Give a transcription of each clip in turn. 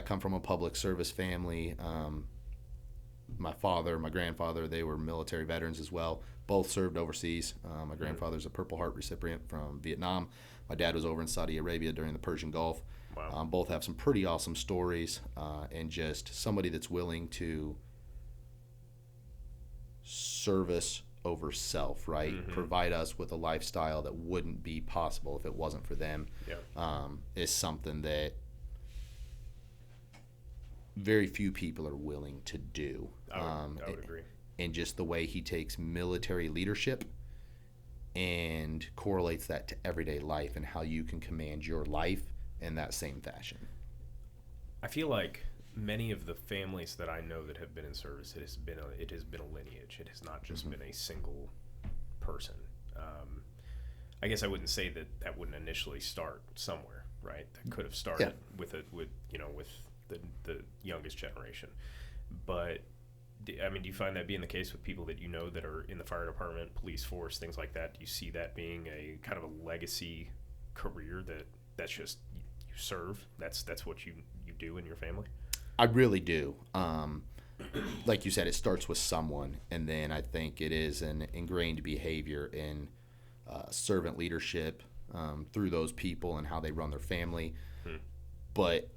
come from a public service family. My father, my grandfather, they were military veterans as well. Both served overseas. My grandfather's a Purple Heart recipient from Vietnam. My dad was over in Saudi Arabia during the Persian Gulf. Wow. Both have some pretty awesome stories, and just somebody that's willing to service over self, right? Provide us with a lifestyle that wouldn't be possible if it wasn't for them. Yeah. Is something that very few people are willing to do. I would agree. And just the way he takes military leadership and correlates that to everyday life and how you can command your life in that same fashion. I feel like many of the families that I know that have been in service, it has been a lineage. It has not just been a single person. I guess I wouldn't say that wouldn't initially start somewhere, right? That could have started with the youngest generation. But do you find that being the case with people that you know that are in the fire department, police force, things like that? Do you see that being a kind of a legacy career that's just you serve? That's what you do in your family? I really do. Like you said, it starts with someone, and then I think it is an ingrained behavior in servant leadership through those people and how they run their family. But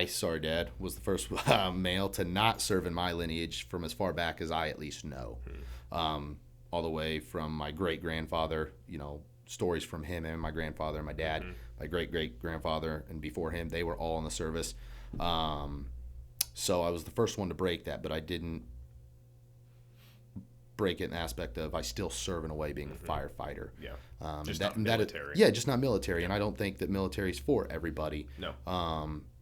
sorry, Dad, was the first male to not serve in my lineage from as far back as I at least know. All the way from my great-grandfather, stories from him and my grandfather and my dad, my great-great-grandfather, and before him, they were all in the service. So I was the first one to break that, but I didn't break it in the aspect of I still serve in a way being a firefighter. Yeah. Just not military. Just not military. And I don't think that military is for everybody. No.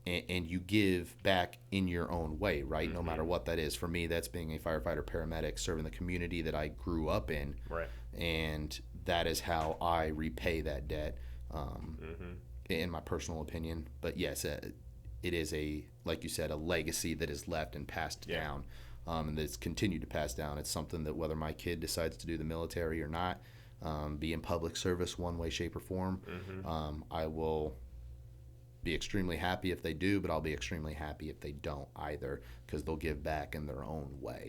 And you give back in your own way, right? No matter what that is. For me, that's being a firefighter, paramedic, serving the community that I grew up in. Right. And that is how I repay that debt, in my personal opinion. But yes, it is like you said, a legacy that is left and passed down, and that's continued to pass down. It's something that whether my kid decides to do the military or not, be in public service one way, shape, or form, I will be extremely happy if they do, but I'll be extremely happy if they don't either, because they'll give back in their own way.